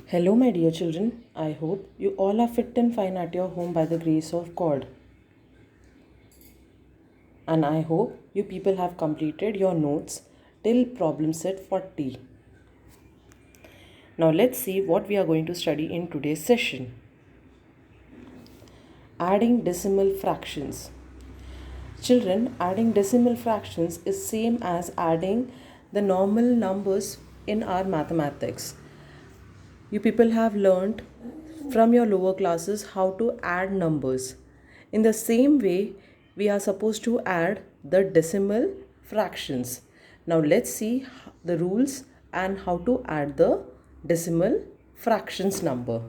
Hello, my dear children. I hope you all are fit and fine at your home by the grace of God. And I hope you people have completed your notes till problem set 40. Now, let's see what we are going to study in today's session. Adding decimal fractions. Children, adding decimal fractions is same as adding the normal numbers in our mathematics. You people have learned from your lower classes how to add numbers. In the same way, we are supposed to add the decimal fractions. Now let's see the rules and how to add the decimal fractions number.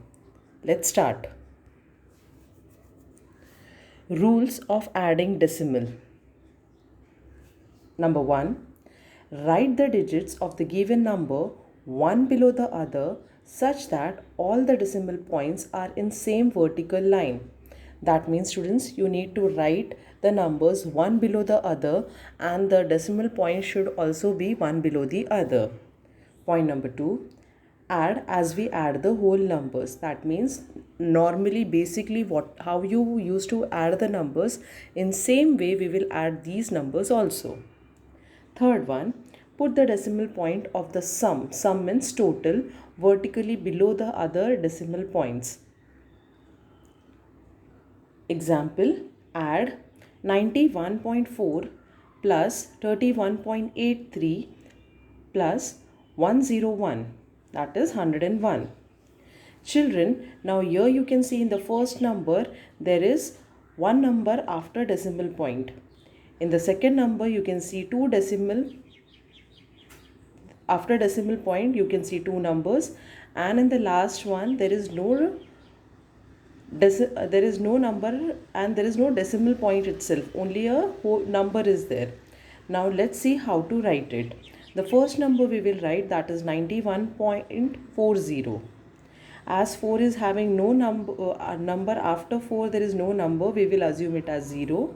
Let's start. Rules of adding decimal. Number 1. Write the digits of the given number one below the other such that all the decimal points are in same vertical line. That means, students, you need to write the numbers one below the other and the decimal point should also be one below the other. Point number 2. Add as we add the whole numbers. That means normally basically how you used to add the numbers, in same way we will add these numbers also. Third one, put the decimal point of the sum. Sum means total, vertically below the other decimal points. Example, add 91.4 plus 31.83 plus 101, that is 101. Children, now here you can see in the first number there is one number after decimal point. In the second number you can see two decimal. After decimal point you can see two numbers, and in the last one there is no number and there is no decimal point itself, only a whole number is there. Now let's see how to write it. The first number we will write, that is 91.40. As 4 is having no number after 4 there is no number, we will assume it as 0.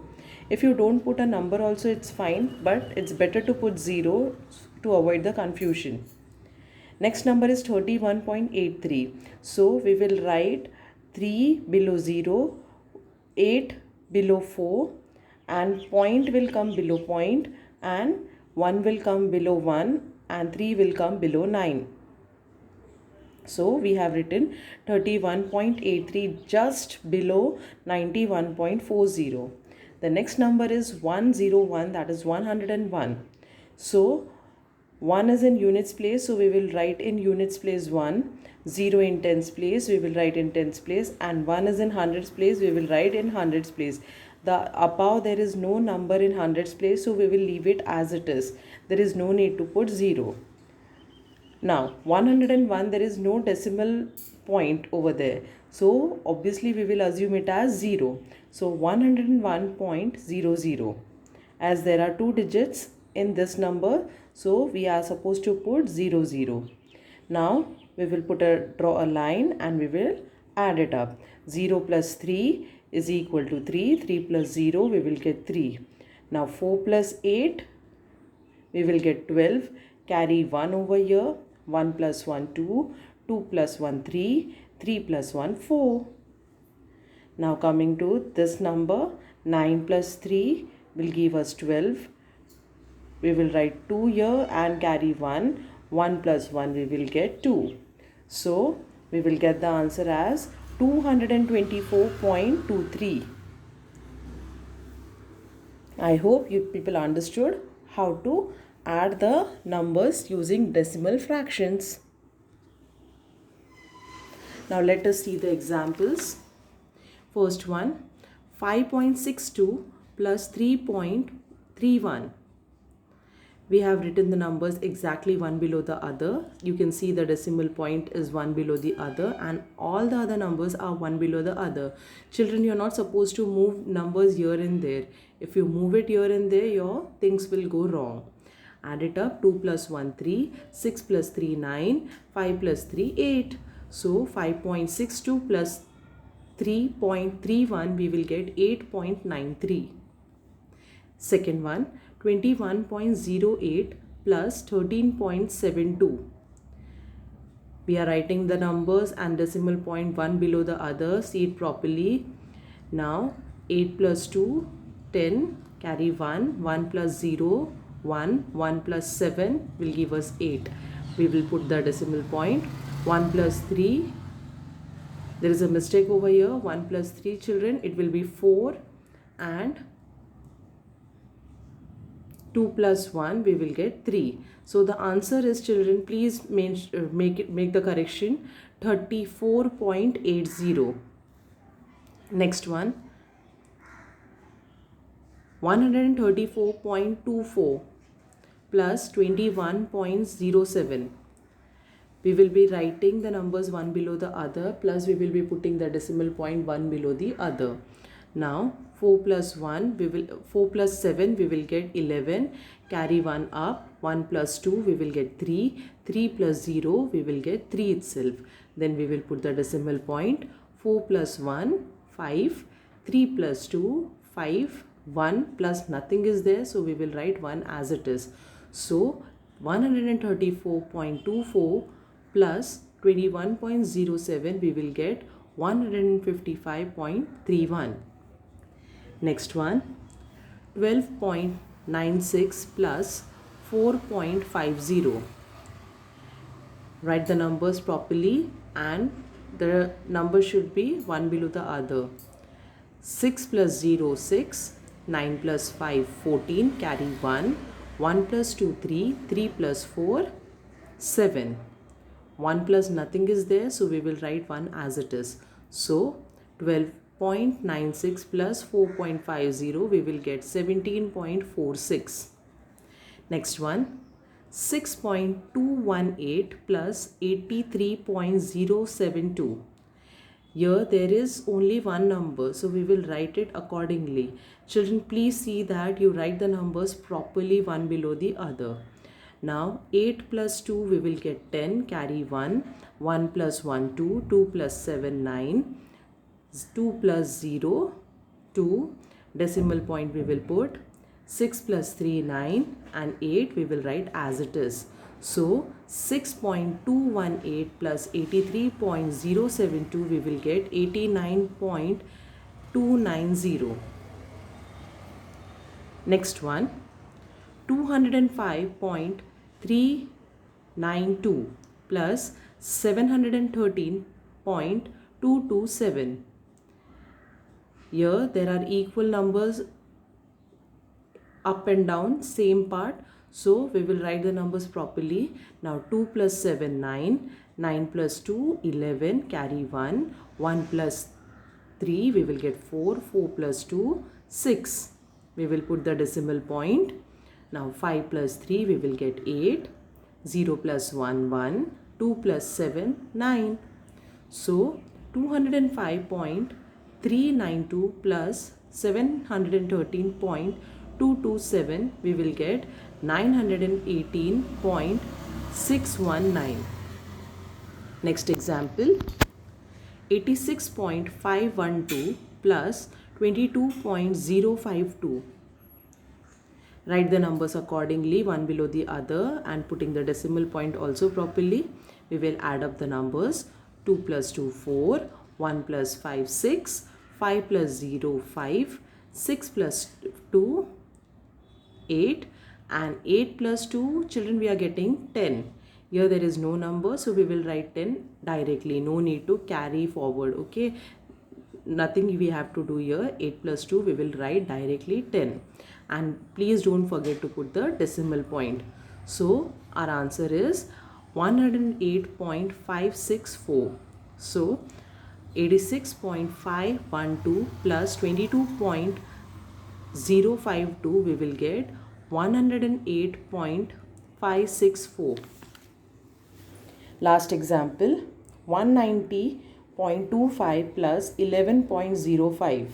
If you don't put a number also it's fine, but it's better to put 0 to avoid the confusion. Next number is 31.83. So we will write 3 below 0, 8 below 4, and point will come below point, and 1 will come below 1, and 3 will come below 9. So we have written 31.83 just below 91.40. The next number is 101, that is 101. So 1 is in units place, so we will write in units place 1. 0 in tens place, we will write in tens place, and 1 is in hundreds place, we will write in hundreds place. The above there is no number in hundreds place, so we will leave it as it is. There is no need to put 0. Now 101, there is no decimal point over there, so obviously we will assume it as 0. So 101.00, as there are two digits in this number, so we are supposed to put 00. Now we will draw a line and we will add it up. 0 plus 3 is equal to 3. 3 plus 0, we will get 3. Now 4 plus 8, we will get 12. Carry 1 over here. 1 plus 1, 2. 2 plus 1, 3. 3 plus 1, 4. Now coming to this number, 9 plus 3 will give us 12. We will write 2 here and carry 1. 1 plus 1, we will get 2. So we will get the answer as 224.23. I hope you people understood how to add the numbers using decimal fractions. Now let us see the examples. First one, 5.62 plus 3.31. We have written the numbers exactly one below the other. You can see the decimal point is one below the other and all the other numbers are one below the other. Children, you're not supposed to move numbers here and there. If you move it here and there, your things will go wrong. Add it up. 2 plus 1, 3. 6 plus 3, 9. 5 plus 3, 8. So 5.62 plus 3.31, we will get 8.93. Second one, 21.08 plus 13.72. We are writing the numbers and decimal point one below the other. See it properly. Now 8 plus 2, 10, carry 1, 1 plus 0, 1, 1 plus 7 will give us 8. We will put the decimal point. 1 plus 3, there is a mistake over here. 1 plus 3 children, it will be 4, and 2 plus 1 we will get 3. So the answer is, children, please make the correction, 34.80. Next one, 134.24 plus 21.07. We will be writing the numbers one below the other, plus we will be putting the decimal point one below the other. Now 4 plus 7 we will get 11, carry 1 up, 1 plus 2 we will get 3, 3 plus 0 we will get 3 itself. Then we will put the decimal point. 4 plus 1, 5, 3 plus 2, 5, 1 plus nothing is there, so we will write 1 as it is. So 134.24 plus 21.07 we will get 155.31. Next one, 12.96 plus 4.50. Write the numbers properly and the number should be one below the other. 6 plus 0, 6, 9 plus 5, 14, carry 1, 1 plus 2, 3, 3 plus 4, 7. 1 plus nothing is there, so we will write 1 as it is. So 12.96 plus 4.50 we will get 17.46. Next one, 6.218 plus 83.072. Here there is only one number, so we will write it accordingly. Children, please see that you write the numbers properly one below the other. Now 8 plus 2 we will get 10, carry 1, 1 plus 1, 2, 2 plus 7, 9, 2 plus 0, 2, decimal point we will put, 6 plus 3, 9, and 8 we will write as it is. So 6.218 plus 83.072 we will get 89.290. Next one, 205.392 plus 713.227. Here there are equal numbers up and down, same part. So we will write the numbers properly. Now 2 plus 7, 9, 9 plus 2, 11, carry 1, 1 plus 3 we will get 4, 4 plus 2, 6. We will put the decimal point. Now 5 plus 3 we will get 8, 0 plus 1, 1, 2 plus 7, 9. So 205.392 plus 713.227 we will get 918.619. Next example, 86.512 plus 22.052. Write the numbers accordingly one below the other and putting the decimal point also properly. We will add up the numbers. 2 plus 2, 4, 1 plus 5, 6, 5 plus 0, 5, 6 plus 2, 8, and 8 plus 2, children, we are getting 10. Here there is no number, so we will write 10 directly. No need to carry forward, okay? Nothing we have to do here. 8 plus 2 we will write directly 10, and please don't forget to put the decimal point. So our answer is 108.564. So 86.512 plus 22.052 we will get 108.564. Last example, 190.25 plus 11.05.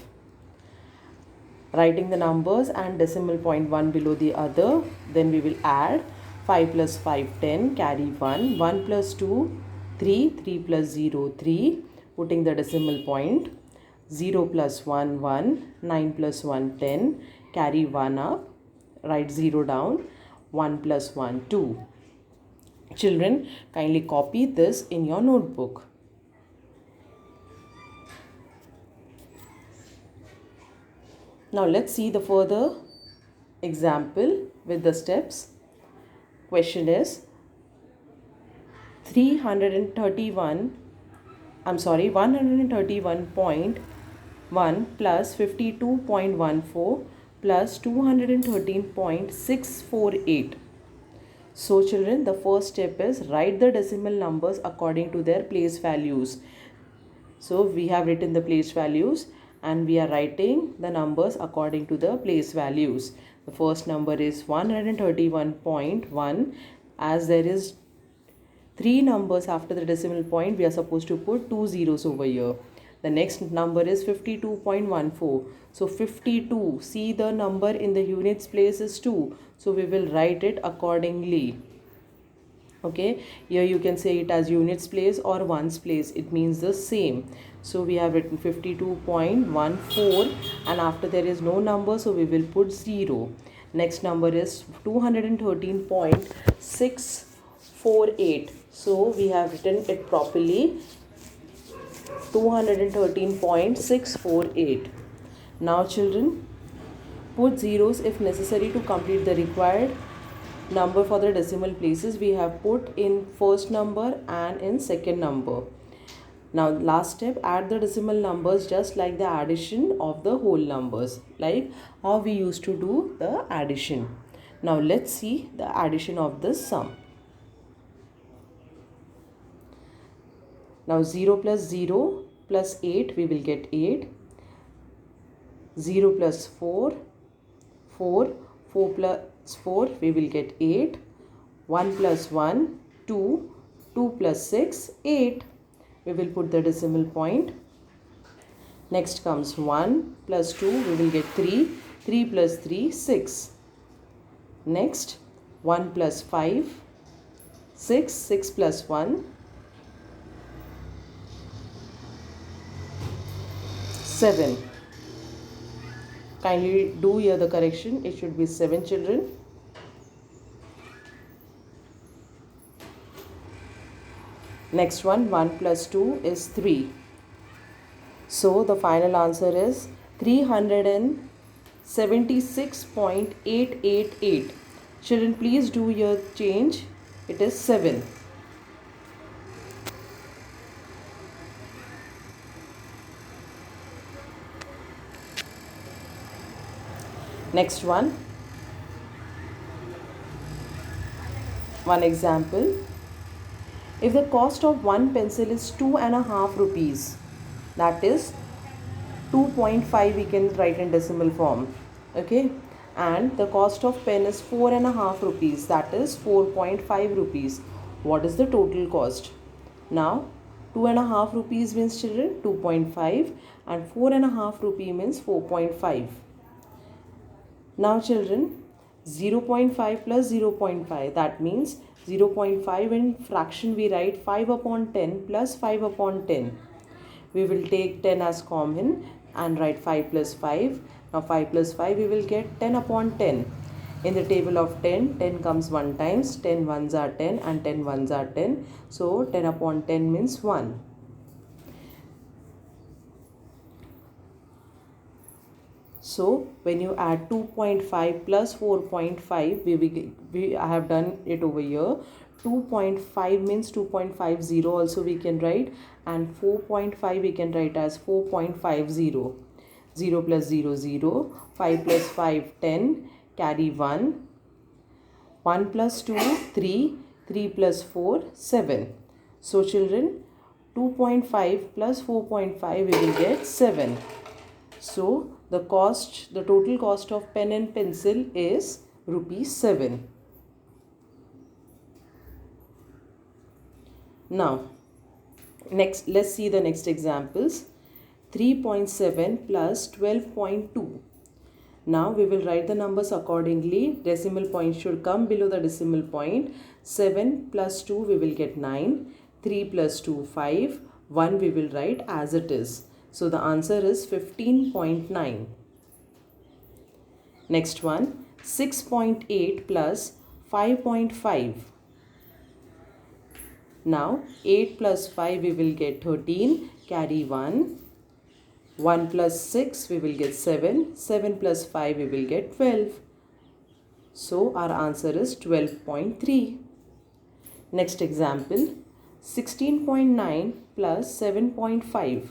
Writing the numbers and decimal point one below the other. Then we will add 5 plus 5, 10, carry 1, 1 plus 2, 3, 3 plus 0, 3, putting the decimal point, 0 plus 1, 1, 9 plus 1, 10, carry 1 up, write 0 down, 1 plus 1, 2. Children, kindly copy this in your notebook. Now let's see the further example with the steps. Question is 131.1 plus 52.14 plus 213.648. So children, the first step is write the decimal numbers according to their place values. So we have written the place values and we are writing the numbers according to the place values. The first number is 131.1. As there is 3 numbers after the decimal point, we are supposed to put 2 zeros over here. The next number is 52.14. So 52, see the number in the units place is 2. So we will write it accordingly. Okay, here you can say it as units place or ones place, it means the same. So we have written 52.14 and after there is no number, so we will put 0. Next number is 213.648. so we have written it properly, 213.648. Now children, put zeros if necessary to complete the required number for the decimal places. We have put in first number and in second number. Now last step, add the decimal numbers just like the addition of the whole numbers, like how we used to do the addition. Now let's see the addition of this sum. Now 0 plus 0 plus 8, we will get 8. 0 plus 4, 4. 4 plus 4, we will get 8. 1 plus 1, 2. 2 plus 6, 8. We will put the decimal point. Next comes 1 plus 2, we will get 3. 3 plus 3, 6. Next 1 plus 5, 6. 6 plus 1, 7. Kindly do here the correction. It should be 7 children. Next one, 1 plus 2 is 3. So the final answer is 376.888. Children, please do your change. It is 7. Next one example. If the cost of one pencil is 2.5 rupees, that is 2.5, we can write in decimal form. Okay, and the cost of pen is 4.5 rupees, that is 4.5 rupees. What is the total cost? Now 2.5 rupees means children 2.5 and 4.5 rupee means 4.5. Now children, 0.5 plus 0.5, that means 0.5 in fraction we write 5 upon 10 plus 5 upon 10. We will take 10 as common and write 5 plus 5. Now 5 plus 5 we will get 10 upon 10. In the table of 10, 10 comes 1 times, 10 ones are 10 and 10 ones are 10. So 10 upon 10 means 1. So when you add 2.5 plus 4.5, I have done it over here. 2.5 means 2.50 also we can write, and 4.5 we can write as 4.50. 0 plus 0, 0. 5 plus 5, 10. Carry 1. 1 plus 2, 3. 3 plus 4, 7. So children, 2.5 plus 4.5 we will get 7. So the total cost of pen and pencil is rupees 7. Now, next, let's see the next examples. 3.7 plus 12.2. Now we will write the numbers accordingly. Decimal point should come below the decimal point. 7 plus 2 we will get 9. 3 plus 2, 5. 1 we will write as it is. So the answer is 15.9. Next one, 6.8 plus 5.5. Now 8 plus 5 we will get 13, carry 1. 1 plus 6 we will get 7, 7 plus 5 we will get 12. So our answer is 12.3. Next example, 16.9 plus 7.5.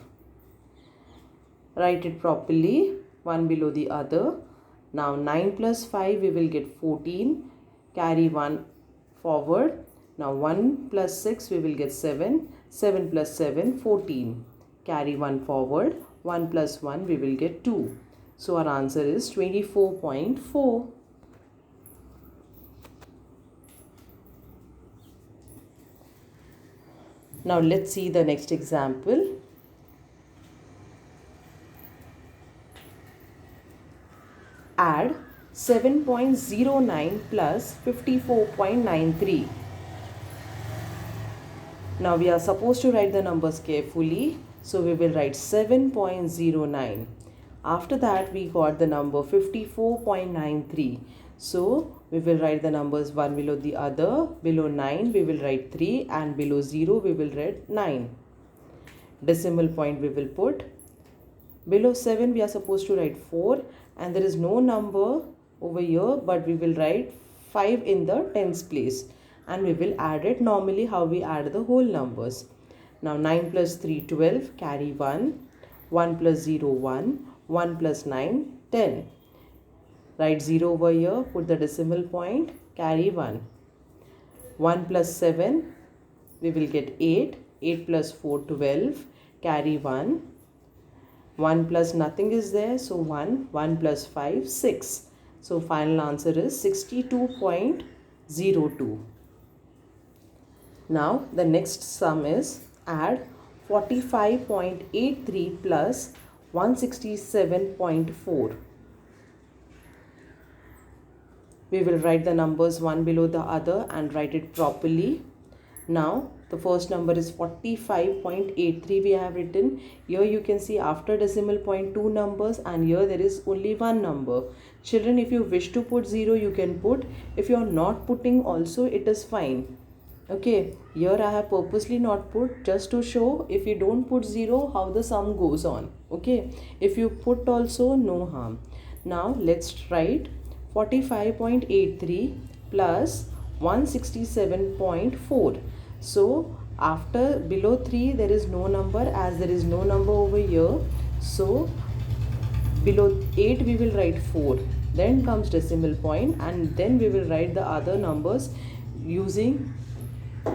Write it properly, one below the other. Now 9 plus 5 we will get 14, carry 1 forward. Now 1 plus 6 we will get 7, 7 plus 7, 14, carry 1 forward, 1 plus 1 we will get 2. So our answer is 24.4. Now let's see the next example. Add 7.09 plus 54.93. Now we are supposed to write the numbers carefully. So we will write 7.09. After that we got the number 54.93. So we will write the numbers one below the other. Below 9 we will write 3 and below 0 we will write 9. Decimal point we will put. Below 7 we are supposed to write 4 and there is no number over here, but we will write 5 in the tens place and we will add it normally how we add the whole numbers. Now 9 plus 3, 12, carry 1, 1 plus 0, 1, 1 plus 9, 10. Write 0 over here, put the decimal point, carry 1. 1 plus 7, we will get 8, 8 plus 4, 12, carry 1. 1 plus nothing is there, so 1, 1 plus 5, 6. So final answer is 62.02. Now the next sum is add 45.83 plus 167.4. We will write the numbers one below the other and write it properly. Now the first number is 45.83 we have written. Here you can see after decimal point 2 numbers and here there is only one number. Children, if you wish to put 0 you can put. If you are not putting also it is fine. Okay, here I have purposely not put just to show if you don't put 0 how the sum goes on. Okay, if you put also no harm. Now let's write 45.83 plus 167.4. So after below 3 there is no number, as there is no number over here. So below 8 we will write 4. Then comes decimal point and then we will write the other numbers using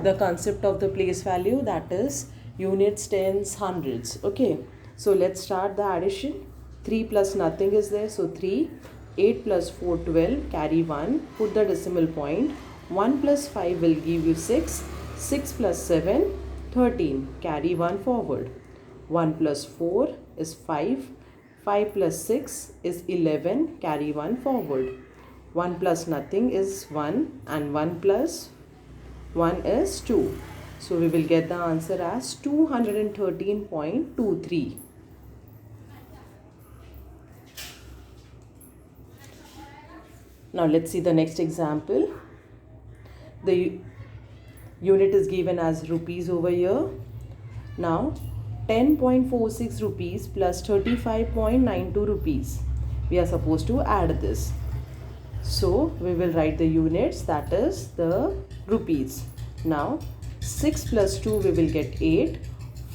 the concept of the place value, that is units, tens, hundreds. Okay, so let's start the addition. 3 plus nothing is there, so 3. 8 plus 4, 12, carry 1, put the decimal point. 1 plus 5 will give you 6. 6 plus 7, 13, carry 1 forward. 1 plus 4 is 5. 5 plus 6 is 11, carry 1 forward. 1 plus nothing is 1 and 1 plus 1 is 2. So we will get the answer as 213.23. Now let's see the next example. The unit is given as rupees over here. Now 10.46 rupees plus 35.92 rupees. We are supposed to add this. So we will write the units, that is the rupees. Now 6 plus 2 we will get 8.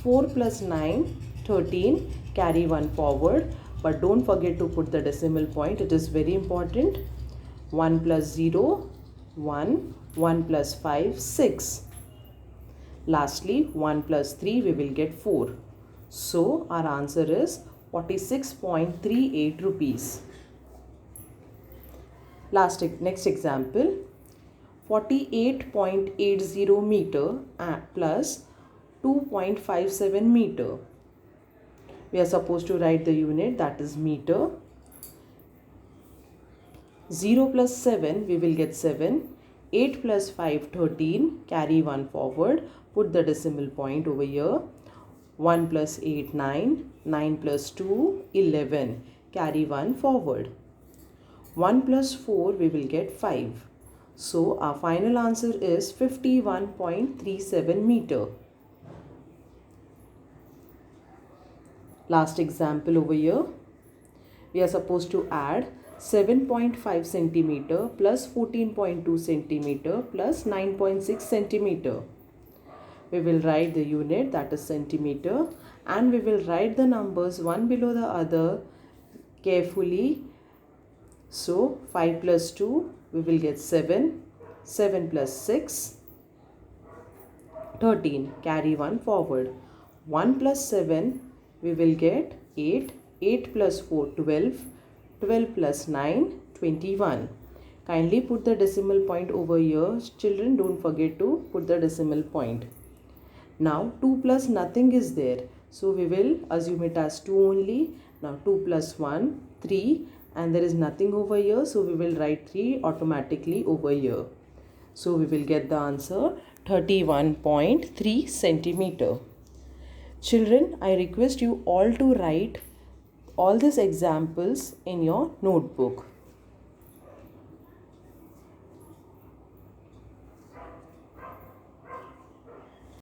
4 plus 9, 13. Carry 1 forward. But don't forget to put the decimal point. It is very important. 1 plus 0, 1. 1 plus 5, 6. Lastly, 1 plus 3 we will get 4. So our answer is 46.38 rupees. Next example, 48.80 meter plus 2.57 meter. We are supposed to write the unit, that is meter. 0 plus 7 we will get 7. 8 plus 5, 13, carry 1 forward, put the decimal point over here. 1 plus 8, 9, 9 plus 2, 11, carry 1 forward. 1 plus 4 we will get 5. So our final answer is 51.37 meter. Last example over here. We are supposed to add 7.5 centimeter plus 14.2 centimeter plus 9.6 centimeter. We will write the unit, that is centimeter, and we will write the numbers one below the other carefully. So 5 plus 2, we will get 7. 7 plus 6, 13. Carry 1 forward. 1 plus 7, we will get 8. 8 plus 4, 12. 12 plus 9, 21. Kindly put the decimal point over here. Children, don't forget to put the decimal point. Now 2 plus nothing is there. So we will assume it as 2 only. Now 2 plus 1, 3. And there is nothing over here. So we will write 3 automatically over here. So we will get the answer 31.3 centimeter. Children, I request you all to write all these examples in your notebook.